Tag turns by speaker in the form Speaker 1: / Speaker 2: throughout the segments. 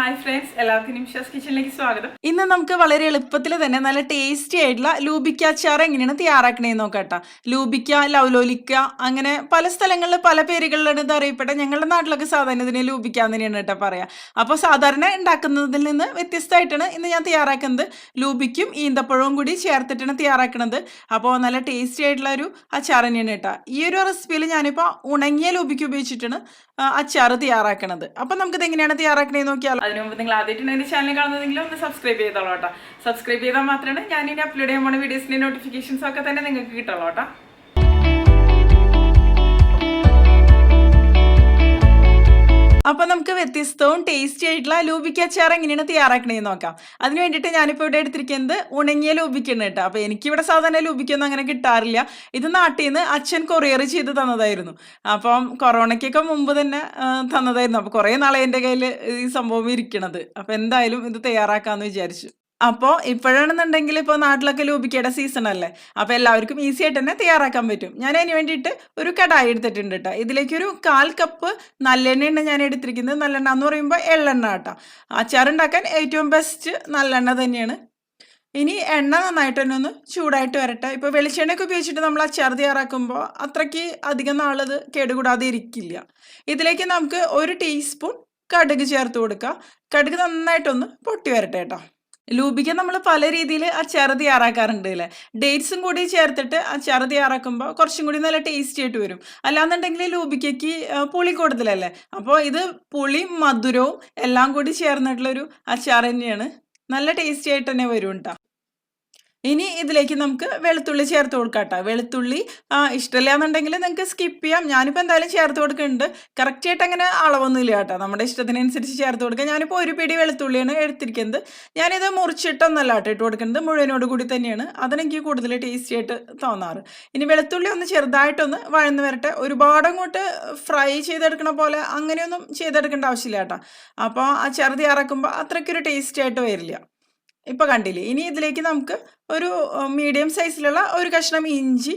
Speaker 1: Hi friends, എല്ലാവർക്കും നിമിഷാസ് കിച്ചണിലേക്ക് സ്വാഗതം.
Speaker 2: ഇന്ന് നമുക്ക് വളരെ എളുപ്പത്തിൽ തന്നെ നല്ല ടേസ്റ്റി ആയിട്ടുള്ള ലൂബിക്ക അച്ചാർ എങ്ങനെയാണ് തയ്യാറാക്കണേന്ന് നോക്കാട്ടോ. ലൂബിക്ക, ലൗലോലിക്ക, അങ്ങനെ പല സ്ഥലങ്ങളിൽ പല പേരുകളിലാണ് ഇത് അറിയപ്പെട്ടത്. ഞങ്ങളുടെ നാട്ടിലൊക്കെ സാധാരണ ഇതിനെ ലൂബിക്ക എന്ന് തന്നെയാണ് കേട്ടോ പറയാ. അപ്പോൾ സാധാരണ ഉണ്ടാക്കുന്നതിൽ നിന്ന് വ്യത്യസ്തമായിട്ടാണ് ഇന്ന് ഞാൻ തയ്യാറാക്കുന്നത്. ലൂബിക്കും ഈന്തപ്പഴവും കൂടി ചേർത്തിട്ടാണ് തയ്യാറാക്കുന്നത്. അപ്പോൾ നല്ല ടേസ്റ്റി ആയിട്ടുള്ള ഒരു അച്ചാർ തന്നെയാണ് കേട്ടോ. ഈ ഒരു റെസിപ്പിയിൽ ഞാനിപ്പോൾ ഉണങ്ങിയ ലൂബിക്ക ഉപയോഗിച്ചിട്ടാണ് അച്ചാർ തയ്യാറാക്കണത്. അപ്പം നമുക്കിത് എങ്ങനെയാണ് തയ്യാറാക്കണേന്ന് നോക്കിയാലോ.
Speaker 1: അതിനു മുമ്പ് നിങ്ങൾ ആദ്യമായിട്ടാണ് എൻ്റെ ചാനൽ കാണുന്നതെങ്കിലും ഒന്ന് സബ്സ്ക്രൈബ് ചെയ്തോളൂ കേട്ടോ. സബ്സ്ക്രൈബ് ചെയ്താൽ മാത്രമാണ് ഞാൻ ഇനി അപ്ലോഡ് ചെയ്യാൻ പോകുന്ന വീഡിയോസിൻ്റെ നോട്ടിഫിക്കേഷൻസ് ഒക്കെ തന്നെ നിങ്ങൾക്ക് കിട്ടുള്ളൂ കേട്ടോ.
Speaker 2: അപ്പോൾ നമുക്ക് വ്യത്യസ്തവും ടേസ്റ്റി ആയിട്ടുള്ള ലൂബിക്ക അച്ചാർ എങ്ങനെയാണ് തയ്യാറാക്കണേന്ന് നോക്കാം. അതിന് വേണ്ടിയിട്ട് ഞാനിപ്പോൾ ഇവിടെ എടുത്തിരിക്കുന്നത് ഉണങ്ങിയ ലൂബിക്കാണ് കേട്ടോ. അപ്പോൾ എനിക്കിവിടെ സാധാരണ ലൂബിക്കൊന്നും അങ്ങനെ കിട്ടാറില്ല. ഇത് നാട്ടിൽ നിന്ന് അച്ഛൻ കൊറിയർ ചെയ്ത് തന്നതായിരുന്നു. അപ്പം കൊറോണയ്ക്കൊക്കെ മുമ്പ് തന്നെ തന്നതായിരുന്നു. അപ്പോൾ കുറേ നാളെ എൻ്റെ കയ്യിൽ ഈ സംഭവം ഇരിക്കണത്. അപ്പോൾ എന്തായാലും ഇത് തയ്യാറാക്കാമെന്ന് വിചാരിച്ചു. അപ്പോൾ ഇപ്പോഴാണെന്നുണ്ടെങ്കിൽ ഇപ്പോൾ നാട്ടിലൊക്കെ ലൂബിക്കയുടെ സീസൺ അല്ലേ. അപ്പോൾ എല്ലാവർക്കും ഈസി ആയിട്ട് തന്നെ തയ്യാറാക്കാൻ പറ്റും. ഞാൻ അതിന് വേണ്ടിയിട്ട് ഒരു കടായി എടുത്തിട്ടുണ്ട് കേട്ടോ. ഇതിലേക്ക് ഒരു 1/4 കപ്പ് നല്ലെണ്ണയാണ് ഞാൻ എടുത്തിരിക്കുന്നത്. നല്ലെണ്ണ എന്ന് പറയുമ്പോൾ എള്ളെണ്ണ കേട്ടോ. അച്ചാറുണ്ടാക്കാൻ ഏറ്റവും ബെസ്റ്റ് നല്ലെണ്ണ തന്നെയാണ്. ഇനി എണ്ണ നന്നായിട്ട് തന്നെ ഒന്ന് ചൂടായിട്ട് വരട്ടെ. ഇപ്പോൾ വെളിച്ചെണ്ണയൊക്കെ ഉപയോഗിച്ചിട്ട് നമ്മൾ അച്ചാർ തയ്യാറാക്കുമ്പോൾ അത്രയ്ക്ക് അധികം നാളത് കേടുകൂടാതെ ഇരിക്കില്ല. ഇതിലേക്ക് നമുക്ക് 1 ടീസ്പൂൺ കടുക് ചേർത്ത് കൊടുക്കുക. കടുക് നന്നായിട്ടൊന്ന് പൊട്ടി വരട്ടെ കേട്ടോ. ലൂബിക്ക നമ്മൾ പല രീതിയിൽ അച്ചാർ തയ്യാറാക്കാറുണ്ട് അല്ലേ. ഡേറ്റ്സും കൂടി ചേർത്തിട്ട് അച്ചാർ തയ്യാറാക്കുമ്പോൾ കുറച്ചും കൂടി നല്ല ടേസ്റ്റി ആയിട്ട് വരും. അല്ലാന്നുണ്ടെങ്കിൽ ലൂബിക്കയ്ക്ക് പുളി കൂടുതലല്ലേ. അപ്പോൾ ഇത് പുളി മധുരവും എല്ലാം കൂടി ചേർന്നിട്ടുള്ളൊരു അച്ചാർ തന്നെയാണ്. നല്ല ടേസ്റ്റി ആയിട്ട് തന്നെ വരും കേട്ടോ. ഇനി ഇതിലേക്ക് നമുക്ക് വെളുത്തുള്ളി ചേർത്ത് കൊടുക്കാം കേട്ടോ. വെളുത്തുള്ളി ഇഷ്ടമില്ല എന്നുണ്ടെങ്കിൽ നിങ്ങൾക്ക് സ്കിപ്പ് ചെയ്യാം. ഞാനിപ്പോൾ എന്തായാലും ചേർത്ത് കൊടുക്കുന്നുണ്ട്. കറക്റ്റായിട്ട് അങ്ങനെ അളവൊന്നുമില്ല കേട്ടോ. നമ്മുടെ ഇഷ്ടത്തിനനുസരിച്ച് ചേർത്ത് കൊടുക്കുക. ഞാനിപ്പോൾ 1 പിടി വെളുത്തുള്ളിയാണ് എടുത്തിരിക്കുന്നത്. ഞാനിത് മുറിച്ചിട്ടൊന്നല്ല കേട്ടോ ഇട്ട് കൊടുക്കുന്നത്, മുഴുവനോട് കൂടി തന്നെയാണ്. അതെനിക്ക് കൂടുതൽ ടേസ്റ്റി ആയിട്ട് തോന്നാറ്. ഇനി വെളുത്തുള്ളി ഒന്ന് ചെറുതായിട്ടൊന്ന് വഴന്ന് വരട്ടെ. ഒരുപാട് അങ്ങോട്ട് ഫ്രൈ ചെയ്തെടുക്കണ പോലെ അങ്ങനെയൊന്നും ചെയ്തെടുക്കേണ്ട ആവശ്യമില്ല കേട്ടോ. അപ്പോൾ ആ ചെറുതി ഇറക്കുമ്പോൾ അത്രയ്ക്കൊരു ടേസ്റ്റി ആയിട്ട് വരില്ല. ഇപ്പോൾ കണ്ടില്ലേ. ഇനി ഇതിലേക്ക് നമുക്ക് ഒരു മീഡിയം സൈസിലുള്ള ഒരു കഷ്ണം ഇഞ്ചി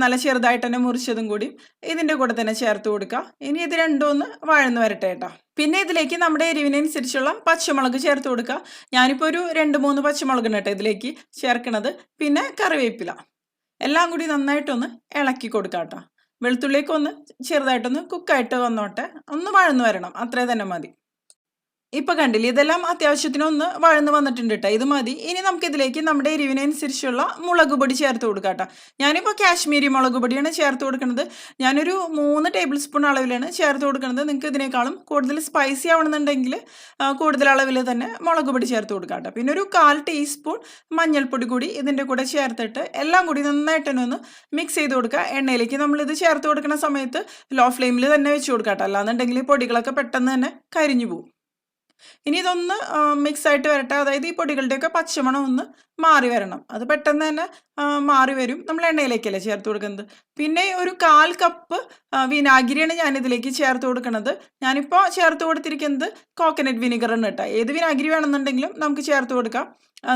Speaker 2: നല്ല ചെറുതായിട്ട് തന്നെ മുറിച്ചതും കൂടി ഇതിൻ്റെ കൂടെ തന്നെ ചേർത്ത് കൊടുക്കുക. ഇനി ഇത് രണ്ടും ഒന്ന് വഴന്ന് വരട്ടെ കേട്ടോ. പിന്നെ ഇതിലേക്ക് നമ്മുടെ എരിവിനനുസരിച്ചുള്ള പച്ചമുളക് ചേർത്ത് കൊടുക്കുക. ഞാനിപ്പോൾ ഒരു 2-3 പച്ചമുളകാണ് കേട്ടോ ഇതിലേക്ക് ചേർക്കണത്. പിന്നെ കറിവേപ്പില എല്ലാം കൂടി നന്നായിട്ടൊന്ന് ഇളക്കി കൊടുക്കാം കേട്ടോ. വെളുത്തുള്ളിയൊക്കെ ഒന്ന് ചെറുതായിട്ടൊന്ന് കുക്കായിട്ട് വന്നോട്ടെ. ഒന്ന് വഴന്ന് വരണം, അത്രേ തന്നെ മതി. ഇപ്പോൾ കണ്ടില്ലേ, ഇതെല്ലാം അത്യാവശ്യത്തിനൊന്ന് വഴന്ന് വന്നിട്ടുണ്ട് കേട്ടോ. ഇത് മതി. ഇനി നമുക്കിതിലേക്ക് നമ്മുടെ എരിവിനനുസരിച്ചുള്ള മുളക് പൊടി ചേർത്ത് കൊടുക്കാം കേട്ടോ. ഞാനിപ്പോൾ കാശ്മീരി മുളക് പൊടിയാണ് ചേർത്ത് കൊടുക്കുന്നത്. ഞാനൊരു 3 ടേബിൾ സ്പൂൺ അളവിലാണ് ചേർത്ത് കൊടുക്കുന്നത്. നിങ്ങൾക്ക് ഇതിനേക്കാളും കൂടുതൽ സ്പൈസി ആവണമെന്നുണ്ടെങ്കിൽ കൂടുതൽ അളവിൽ തന്നെ മുളക് പൊടി ചേർത്ത് കൊടുക്കാം കേട്ടോ. പിന്നെ ഒരു 1/4 ടീസ്പൂൺ മഞ്ഞൾപ്പൊടി കൂടി ഇതിൻ്റെ കൂടെ ചേർത്തിട്ട് എല്ലാം കൂടി നന്നായിട്ട് തന്നെ ഒന്ന് മിക്സ് ചെയ്ത് കൊടുക്കുക. എണ്ണയിലേക്ക് നമ്മളിത് ചേർത്ത് കൊടുക്കുന്ന സമയത്ത് ലോ ഫ്ലെയിമിൽ തന്നെ വെച്ച് കൊടുക്കാം കേട്ടോ. അല്ലാന്നുണ്ടെങ്കിൽ പൊടികളൊക്കെ പെട്ടെന്ന് തന്നെ കരിഞ്ഞു പോകും. ഇനി ഇതൊന്ന് മിക്സ് ആയിട്ട് വരട്ടെ. അതായത് ഈ പൊടികളുടെയൊക്കെ പച്ചമണം ഒന്ന് മാറി വരണം. അത് പെട്ടെന്ന് തന്നെ മാറി വരും. നമ്മൾ എണ്ണയിലേക്കല്ലേ ചേർത്ത് കൊടുക്കുന്നത്. പിന്നെ ഒരു 1/4 കപ്പ് വിനാഗിരിയാണ് ഞാനിതിലേക്ക് ചേർത്ത് കൊടുക്കുന്നത്. ഞാനിപ്പോൾ ചേർത്ത് കൊടുത്തിരിക്കുന്നത് കോക്കനട്ട് വിനിഗറാണ് കേട്ടോ. ഏത് വിനാഗിരി വേണമെന്നുണ്ടെങ്കിലും നമുക്ക് ചേർത്ത് കൊടുക്കാം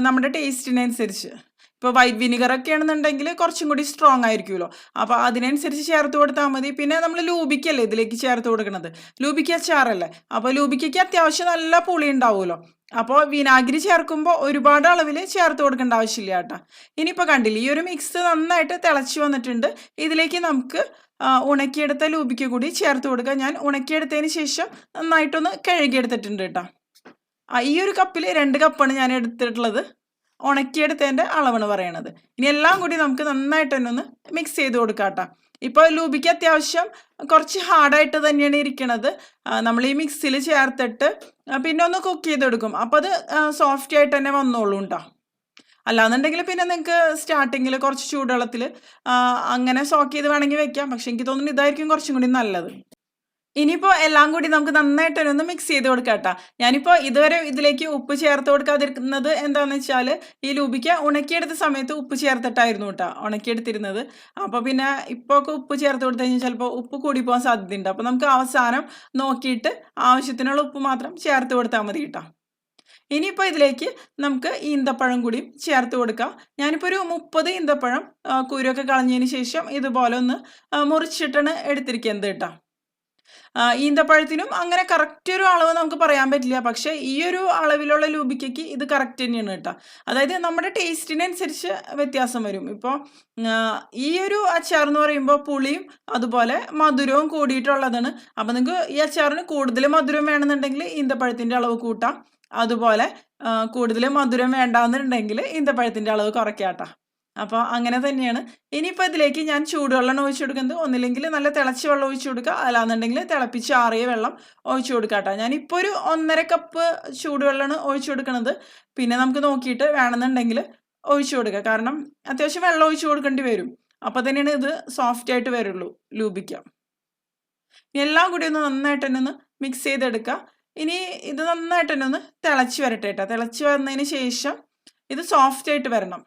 Speaker 2: നമ്മുടെ ടേസ്റ്റിനനുസരിച്ച്. ഇപ്പോൾ വൈറ്റ് വിനിഗറൊക്കെ ആണെന്നുണ്ടെങ്കിൽ കുറച്ചും കൂടി സ്ട്രോങ് ആയിരിക്കുമല്ലോ. അപ്പോൾ അതിനനുസരിച്ച് ചേർത്ത് കൊടുത്താൽ മതി. പിന്നെ നമ്മൾ ലൂബിക്കല്ലേ ഇതിലേക്ക് ചേർത്ത് കൊടുക്കുന്നത്, ലൂബിക്ക അച്ചാറല്ലേ. അപ്പോൾ ലൂബിക്കയ്ക്ക് അത്യാവശ്യം നല്ല പുളി ഉണ്ടാവുമല്ലോ. അപ്പോൾ വിനാഗിരി ചേർക്കുമ്പോൾ ഒരുപാട് അളവിൽ ചേർത്ത് കൊടുക്കേണ്ട ആവശ്യമില്ല കേട്ടോ. ഇനിയിപ്പോൾ കണ്ടില്ലേ, ഈ ഒരു മിക്സ് നന്നായിട്ട് തിളച്ച് വന്നിട്ടുണ്ട്. ഇതിലേക്ക് നമുക്ക് ഉണക്കിയെടുത്ത ലൂബിക്ക കൂടി ചേർത്ത് കൊടുക്കുക. ഞാൻ ഉണക്കിയെടുത്തതിന് ശേഷം നന്നായിട്ടൊന്ന് കഴുകിയെടുത്തിട്ടുണ്ട് കേട്ടോ. ഈ ഒരു കപ്പിൽ 2 കപ്പാണ് ഞാൻ എടുത്തിട്ടുള്ളത്. ഉണക്കിയെടുത്തതിൻ്റെ അളവാണ് പറയണത്. ഇനി എല്ലാം കൂടി നമുക്ക് നന്നായിട്ട് തന്നെ ഒന്ന് മിക്സ് ചെയ്ത് കൊടുക്കാം കേട്ടോ. ഇപ്പോൾ ലൂബിക്ക അത്യാവശ്യം കുറച്ച് ഹാർഡായിട്ട് തന്നെയാണ് ഇരിക്കണത്. നമ്മൾ ഈ മിക്സിയിൽ ചേർത്തിട്ട് പിന്നെ ഒന്ന് കുക്ക് ചെയ്തെടുക്കും. അപ്പോൾ അത് സോഫ്റ്റ് ആയിട്ട് തന്നെ വന്നോളൂ കേട്ടോ. അല്ലാന്നുണ്ടെങ്കിൽ പിന്നെ നിങ്ങൾക്ക് സ്റ്റാർട്ടിങ്ങിൽ കുറച്ച് ചൂടുവെള്ളത്തിൽ അങ്ങനെ സോക്ക് ചെയ്ത് വേണമെങ്കിൽ വെക്കാം. പക്ഷെ എനിക്ക് തോന്നുന്നു ഇതായിരിക്കും കുറച്ചും കൂടി നല്ലത്. ഇനിയിപ്പോൾ എല്ലാം കൂടി നമുക്ക് നന്നായിട്ട് ഒന്ന് മിക്സ് ചെയ്ത് കൊടുക്കാം കേട്ടോ. ഞാനിപ്പോൾ ഇതുവരെ ഇതിലേക്ക് ഉപ്പ് ചേർത്ത് കൊടുക്കാതിരിക്കുന്നത് എന്താണെന്ന് വെച്ചാൽ ഈ ലൂബിക്ക ഉണക്കിയെടുത്ത സമയത്ത് ഉപ്പ് ചേർത്തിട്ടായിരുന്നു കേട്ടോ ഉണക്കിയെടുത്തിരുന്നത്. അപ്പോൾ പിന്നെ ഇപ്പോൾ ഒക്കെ ഉപ്പ് ചേർത്ത് കൊടുത്തു കഴിഞ്ഞാൽ ചിലപ്പോൾ ഉപ്പ് കൂടി പോകാൻ സാധ്യതയുണ്ട്. അപ്പോൾ നമുക്ക് അവസാനം നോക്കിയിട്ട് ആവശ്യത്തിനുള്ള ഉപ്പ് മാത്രം ചേർത്ത് കൊടുത്താൽ മതി കേട്ടോ. ഇനിയിപ്പോൾ ഇതിലേക്ക് നമുക്ക് ഈന്തപ്പഴം കൂടി ചേർത്ത് കൊടുക്കാം. ഞാനിപ്പോൾ ഒരു 30 ഈന്തപ്പഴം കുരുവൊക്കെ കളഞ്ഞതിന് ശേഷം ഇതുപോലെ ഒന്ന് മുറിച്ചിട്ടാണ് എടുത്തിരിക്കുന്നത് കേട്ടോ. ഈന്തപ്പഴത്തിനും അങ്ങനെ കറക്റ്റ് ഒരു അളവ് നമുക്ക് പറയാൻ പറ്റില്ല. പക്ഷേ ഈ ഒരു അളവിലുള്ള ലൂബിക്കയ്ക്ക് ഇത് കറക്റ്റ് തന്നെയാണ് കേട്ടോ. അതായത് നമ്മുടെ ടേസ്റ്റിനനുസരിച്ച് വ്യത്യാസം വരും. ഇപ്പോൾ ഈ ഒരു അച്ചാർ എന്ന് പറയുമ്പോൾ പുളിയും അതുപോലെ മധുരവും കൂടിയിട്ടുള്ളതാണ്. അപ്പോൾ നിങ്ങൾക്ക് ഈ അച്ചാറിന് കൂടുതൽ മധുരം വേണമെന്നുണ്ടെങ്കിൽ ഈന്തപ്പഴത്തിൻ്റെ അളവ് കൂട്ടാം. അതുപോലെ കൂടുതൽ മധുരം വേണ്ടാന്നുണ്ടെങ്കിൽ ഈന്തപ്പഴത്തിൻ്റെ അളവ് കുറയ്ക്കാം ട്ടോ. അപ്പോൾ അങ്ങനെ തന്നെയാണ്. ഇനിയിപ്പോൾ ഇതിലേക്ക് ഞാൻ ചൂടുവെള്ളമാണ് ഒഴിച്ചു കൊടുക്കുന്നത്. ഒന്നില്ലെങ്കിൽ നല്ല തിളച്ച വെള്ളം ഒഴിച്ചു കൊടുക്കുക, അല്ലാന്നുണ്ടെങ്കിൽ തിളപ്പിച്ചാറിയ വെള്ളം ഒഴിച്ചു കൊടുക്കുക കേട്ടോ. ഞാനിപ്പോൾ ഒരു 1.5 കപ്പ് ചൂടുവെള്ളമാണ് ഒഴിച്ചു കൊടുക്കുന്നത്. പിന്നെ നമുക്ക് നോക്കിയിട്ട് വേണമെന്നുണ്ടെങ്കിൽ ഒഴിച്ചു കൊടുക്കുക. കാരണം അത്യാവശ്യം വെള്ളം ഒഴിച്ചു കൊടുക്കേണ്ടി വരും. അപ്പോൾ തന്നെയാണ് ഇത് സോഫ്റ്റ് ആയിട്ട് വരുള്ളൂ ലൂബിക്ക. എല്ലാം കൂടി ഒന്ന് നന്നായിട്ട് തന്നെ ഒന്ന് മിക്സ് ചെയ്തെടുക്കുക. ഇനി ഇത് നന്നായിട്ട് തന്നെ ഒന്ന് തിളച്ച് വരട്ടെ കേട്ടോ. തിളച്ച് വന്നതിന് ശേഷം ഇത് സോഫ്റ്റ് ആയിട്ട് വരണം.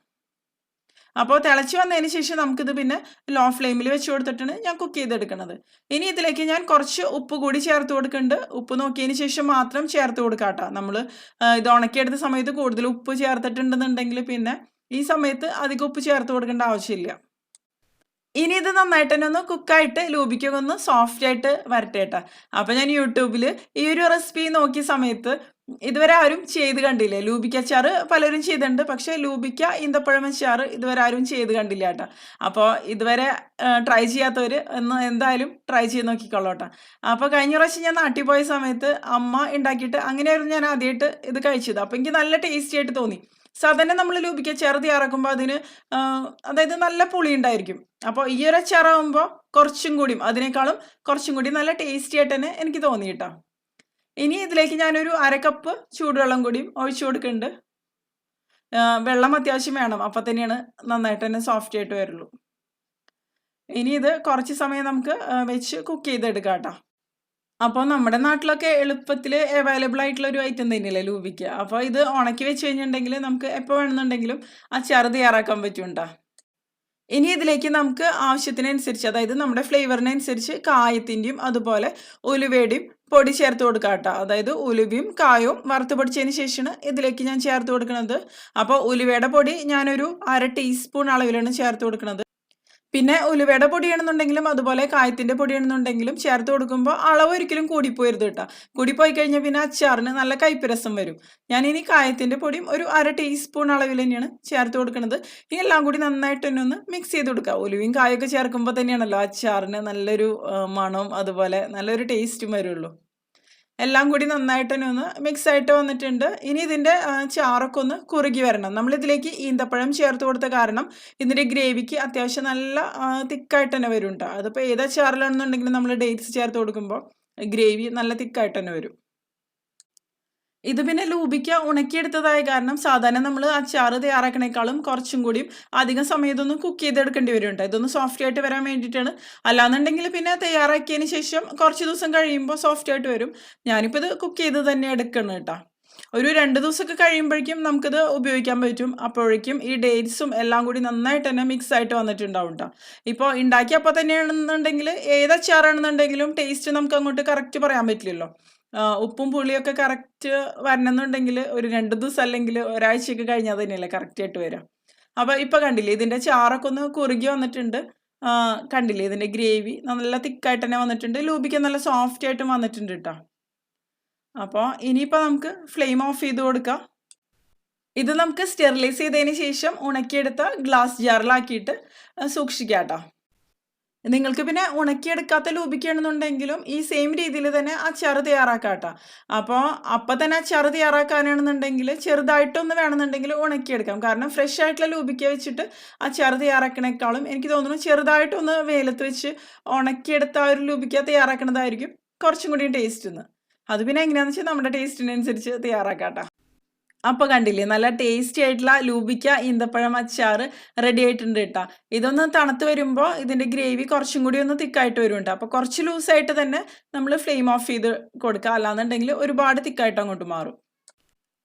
Speaker 2: അപ്പോൾ തിളച്ച് വന്നതിന് ശേഷം നമുക്കിത് പിന്നെ ലോ ഫ്ലെയിമിൽ വെച്ച് കൊടുത്തിട്ടാണ് ഞാൻ കുക്ക് ചെയ്തെടുക്കുന്നത്. ഇനി ഇതിലേക്ക് ഞാൻ കുറച്ച് ഉപ്പ് കൂടി ചേർത്ത് കൊടുക്കുന്നുണ്ട്. ഉപ്പ് നോക്കിയതിന് ശേഷം മാത്രം ചേർത്ത് കൊടുക്കാം കേട്ടോ. നമ്മൾ ഇത് ഉണക്കിയെടുത്ത സമയത്ത് കൂടുതൽ ഉപ്പ് ചേർത്തിട്ടുണ്ടെന്നുണ്ടെങ്കിൽ പിന്നെ ഈ സമയത്ത് അധികം ഉപ്പ് ചേർത്ത് കൊടുക്കേണ്ട ആവശ്യമില്ല. ഇനി ഇത് നന്നായിട്ട് തന്നെ ഒന്ന് കുക്കായിട്ട് ലൂബിക്ക ഒന്ന് സോഫ്റ്റ് ആയിട്ട് വരട്ടെ കേട്ടോ. അപ്പോൾ ഞാൻ യൂട്യൂബിൽ ഈ ഒരു റെസിപ്പി നോക്കിയ സമയത്ത് ഇതുവരെ ആരും ചെയ്ത് കണ്ടില്ല. ലൂബിക്ക അച്ചാർ പലരും ചെയ്തിട്ടുണ്ട്, പക്ഷേ ലൂബിക്ക ഈന്തപ്പഴം അച്ചാർ ഇതുവരെ ആരും ചെയ്ത് കണ്ടില്ല കേട്ടോ. അപ്പോൾ ഇതുവരെ ട്രൈ ചെയ്യാത്തവർ എന്തായാലും ട്രൈ ചെയ്ത് നോക്കിക്കോളൂ കേട്ടോ. അപ്പോൾ കഴിഞ്ഞ പ്രാവശ്യം ഞാൻ നാട്ടിൽ പോയ സമയത്ത് അമ്മ ഉണ്ടാക്കിയിട്ട് അങ്ങനെയായിരുന്നു ഞാൻ ആദ്യമായിട്ട് ഇത് കഴിച്ചത്. അപ്പോൾ എനിക്ക് നല്ല ടേസ്റ്റി ആയിട്ട് തോന്നി. സാധാരണ നമ്മൾ ലൂബിക്ക അച്ചാർ തയ്യാറാക്കുമ്പോൾ അതിന് അതായത് നല്ല പുളി ഉണ്ടായിരിക്കും. അപ്പോൾ ഈ ഒരു അച്ചാറാകുമ്പോൾ അതിനേക്കാളും കുറച്ചും കൂടി നല്ല ടേസ്റ്റി ആയിട്ട് തന്നെ എനിക്ക് തോന്നി കേട്ടോ. ഇനി ഇതിലേക്ക് ഞാനൊരു 1/2 കപ്പ് ചൂടുവെള്ളം കൂടിയും ഒഴിച്ചു കൊടുക്കുന്നുണ്ട്. വെള്ളം അത്യാവശ്യം വേണം, അപ്പം തന്നെയാണ് നന്നായിട്ട് തന്നെ സോഫ്റ്റ് ആയിട്ട് വരുള്ളൂ. ഇനി ഇത് കുറച്ച് സമയം നമുക്ക് വെച്ച് കുക്ക് ചെയ്തെടുക്കാം കേട്ടോ. അപ്പോൾ നമ്മുടെ നാട്ടിലൊക്കെ എളുപ്പത്തിൽ അവൈലബിൾ ആയിട്ടുള്ള ഒരു ഐറ്റം തന്നെയല്ലേ ലൂബിക്ക. അപ്പോൾ ഇത് ഉണക്കി വെച്ച് കഴിഞ്ഞിട്ടുണ്ടെങ്കിൽ നമുക്ക് എപ്പോൾ വേണമെന്നുണ്ടെങ്കിലും അച്ചാർ തയ്യാറാക്കാൻ പറ്റും കേട്ടോ. ഇനി ഇതിലേക്ക് നമുക്ക് ആവശ്യത്തിനനുസരിച്ച്, അതായത് നമ്മുടെ ഫ്ലേവറിനനുസരിച്ച് കായത്തിൻ്റെയും അതുപോലെ ഉലുവയുടെയും പൊടി ചേർത്ത് കൊടുക്കാം കേട്ടോ. അതായത് ഉലുവയും കായവും വറുത്ത് പൊടിച്ചതിന് ശേഷമാണ് ഇതിലേക്ക് ഞാൻ ചേർത്ത് കൊടുക്കുന്നത്. അപ്പോൾ ഉലുവയുടെ പൊടി ഞാനൊരു 1/2 ടീസ്പൂൺ അളവിലാണ് ചേർത്ത് കൊടുക്കുന്നത്. പിന്നെ ഉലുവയുടെ പൊടിയാണെന്നുണ്ടെങ്കിലും അതുപോലെ കായത്തിൻ്റെ പൊടിയാണെന്നുണ്ടെങ്കിലും ചേർത്ത് കൊടുക്കുമ്പോൾ അളവ് ഒരിക്കലും കൂടിപ്പോയരുത് കേട്ടോ. കൂടിപ്പോയി കഴിഞ്ഞാൽ പിന്നെ അച്ചാറിന് നല്ല കയ്പ്പ് രസം വരും. ഞാനിനി കായത്തിൻ്റെ പൊടിയും ഒരു 1/2 ടീസ്പൂൺ അളവിൽ തന്നെയാണ് ചേർത്ത് കൊടുക്കുന്നത്. ഇനി എല്ലാം കൂടി നന്നായിട്ട് തന്നെ ഒന്ന് മിക്സ് ചെയ്ത് കൊടുക്കുക. ഉലുവയും കായൊക്കെ ചേർക്കുമ്പോൾ തന്നെയാണല്ലോ അച്ചാറിന് നല്ലൊരു മണവും അതുപോലെ നല്ലൊരു ടേസ്റ്റും വരുള്ളൂ. എല്ലാം കൂടി നന്നായിട്ട് തന്നെ ഒന്ന് മിക്സ് ആയിട്ട് വന്നിട്ടുണ്ട്. ഇനി ഇതിൻ്റെ ചാറൊക്കെ ഒന്ന് കുറുകി വരണം. നമ്മളിതിലേക്ക് ഈന്തപ്പഴം ചേർത്ത് കൊടുത്ത കാരണം ഇതിൻ്റെ ഗ്രേവിക്ക് അത്യാവശ്യം നല്ല തിക്കായിട്ട് തന്നെ വരും കേട്ടോ. അതിപ്പോൾ ഏത് അച്ചാറിലാണെന്നുണ്ടെങ്കിലും നമ്മൾ ഡേറ്റ്സ് ചേർത്ത് കൊടുക്കുമ്പോൾ ഗ്രേവി നല്ല തിക്കായിട്ട് തന്നെ വരും. ഇത് പിന്നെ ലൂബിക്ക ഉണക്കിയെടുത്തതായ കാരണം സാധാരണ നമ്മൾ അച്ചാർ തയ്യാറാക്കണേക്കാളും കുറച്ചും കൂടിയും അധികം സമയം ഇതൊന്ന് കുക്ക് ചെയ്തെടുക്കേണ്ടി വരും കേട്ടോ. ഇതൊന്ന് സോഫ്റ്റ് ആയിട്ട് വരാൻ വേണ്ടിയിട്ടാണ്. അല്ലാന്നുണ്ടെങ്കിൽ പിന്നെ തയ്യാറാക്കിയതിന് ശേഷം കുറച്ച് ദിവസം കഴിയുമ്പോൾ സോഫ്റ്റ് ആയിട്ട് വരും. ഞാനിപ്പോൾ ഇത് കുക്ക് ചെയ്ത് തന്നെ എടുക്കണം കേട്ടോ. ഒരു 2 ദിവസമൊക്കെ കഴിയുമ്പോഴേക്കും നമുക്കിത് ഉപയോഗിക്കാൻ പറ്റും. അപ്പോഴേക്കും ഈ ഡേറ്റ്സും എല്ലാം കൂടി നന്നായിട്ട് തന്നെ മിക്സ് ആയിട്ട് വന്നിട്ടുണ്ടാവും കേട്ടോ. ഇപ്പോൾ ഉണ്ടാക്കിയപ്പോൾ തന്നെയാണെന്നുണ്ടെങ്കിൽ ഏത് അച്ചാറാണെന്നുണ്ടെങ്കിലും ടേസ്റ്റ് നമുക്ക് അങ്ങോട്ട് കറക്റ്റ് പറയാൻ പറ്റില്ലല്ലോ. ഉപ്പും പുളിയൊക്കെ കറക്റ്റ് വരണമെന്നുണ്ടെങ്കിൽ ഒരു 2 ദിവസം അല്ലെങ്കിൽ ഒരാഴ്ചയൊക്കെ കഴിഞ്ഞാൽ തന്നെയല്ലേ കറക്റ്റായിട്ട് വരാം. അപ്പോൾ ഇപ്പോൾ കണ്ടില്ലേ ഇതിൻ്റെ ചാറൊക്കെ ഒന്ന് കുറുകി വന്നിട്ടുണ്ട്. കണ്ടില്ലേ ഇതിൻ്റെ ഗ്രേവി നല്ല തിക്കായിട്ട് തന്നെ വന്നിട്ടുണ്ട്. ലൂബിക്ക നല്ല സോഫ്റ്റ് ആയിട്ടും വന്നിട്ടുണ്ട് കേട്ടോ. അപ്പോൾ ഇനിയിപ്പോൾ നമുക്ക് ഫ്ലെയിം ഓഫ് ചെയ്ത് കൊടുക്കാം. ഇത് നമുക്ക് സ്റ്റെറിലൈസ് ചെയ്തതിന് ശേഷം ഉണക്കിയെടുത്ത ഗ്ലാസ് ജാറിലാക്കിയിട്ട് സൂക്ഷിക്കാം കേട്ടോ. നിങ്ങൾക്ക് പിന്നെ ഉണക്കിയെടുക്കാത്ത ലൂബിക്കയാണെന്നുണ്ടെങ്കിലും ഈ സെയിം രീതിയിൽ തന്നെ അച്ചാർ തയ്യാറാക്കാം കേട്ടോ. അപ്പോൾ തന്നെ അച്ചാർ തയ്യാറാക്കാനാണെന്നുണ്ടെങ്കിൽ ചെറുതായിട്ടൊന്ന് വേണമെന്നുണ്ടെങ്കിൽ ഉണക്കിയെടുക്കാം. കാരണം ഫ്രഷ് ആയിട്ടുള്ള ലൂബിക്ക വെച്ചിട്ട് അച്ചാർ തയ്യാറാക്കണേക്കാളും എനിക്ക് തോന്നുന്നു ചെറുതായിട്ടൊന്ന് വെയിലത്ത് വെച്ച് ഉണക്കിയെടുത്ത ഒരു ലൂബിക്ക തയ്യാറാക്കണതായിരിക്കും കുറച്ചും കൂടി ടേസ്റ്റ് എന്ന്. അത് പിന്നെ എങ്ങനെയാണെന്ന് വെച്ചാൽ നമ്മുടെ ടേസ്റ്റിനനുസരിച്ച് തയ്യാറാക്കാം കേട്ടോ. അപ്പോൾ കണ്ടില്ലേ നല്ല ടേസ്റ്റി ആയിട്ടുള്ള ലൂബിക്ക ഈന്തപ്പഴം അച്ചാർ റെഡി ആയിട്ടുണ്ട് കേട്ടോ. ഇതൊന്ന് തണുത്ത് വരുമ്പോൾ ഇതിൻ്റെ ഗ്രേവി കുറച്ചും കൂടി ഒന്ന് തിക്കായിട്ട് വരും കേട്ടോ. അപ്പോൾ കുറച്ച് ലൂസായിട്ട് തന്നെ നമ്മൾ ഫ്ലെയിം ഓഫ് ചെയ്ത് കൊടുക്കുക. അല്ലാന്നുണ്ടെങ്കിൽ ഒരുപാട് തിക്കായിട്ട് അങ്ങോട്ട് മാറും.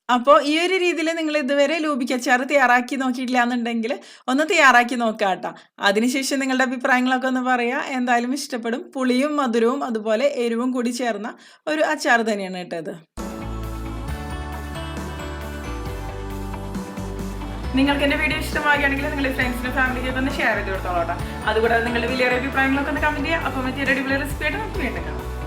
Speaker 2: അപ്പോൾ ഈ ഒരു രീതിയിൽ നിങ്ങൾ ഇതുവരെ ലൂബിക്ക അച്ചാർ തയ്യാറാക്കി നോക്കിയിട്ടില്ല എന്നുണ്ടെങ്കിൽ ഒന്ന് തയ്യാറാക്കി നോക്കുക കേട്ടോ. അതിനുശേഷം നിങ്ങളുടെ അഭിപ്രായങ്ങളൊക്കെ ഒന്ന് പറയുക. എന്തായാലും ഇഷ്ടപ്പെടും. പുളിയും മധുരവും അതുപോലെ എരിവും കൂടി ചേർന്ന ഒരു അച്ചാർ തന്നെയാണ് കേട്ടോ ഇത്.
Speaker 1: നിങ്ങൾക്ക് എൻ്റെ വീഡിയോ ഇഷ്ടമാകുകയാണെങ്കിൽ നിങ്ങളുടെ ഫ്രണ്ട്സിനും ഫാമിലിക്കും ഒന്ന് ഷെയർ ചെയ്ത് കൊടുത്തോളൂ കേട്ടോ. അതുകൂടാതെ നിങ്ങളുടെ വലിയ അഭിപ്രായങ്ങളൊക്കെ ഒന്ന് കമൻറ്റ് ചെയ്യുക. അപ്പോൾ മറ്റൊരു അടിപൊളി റെസിപ്പി ആയിട്ട് നമുക്ക് വീണ്ടും കാണാം.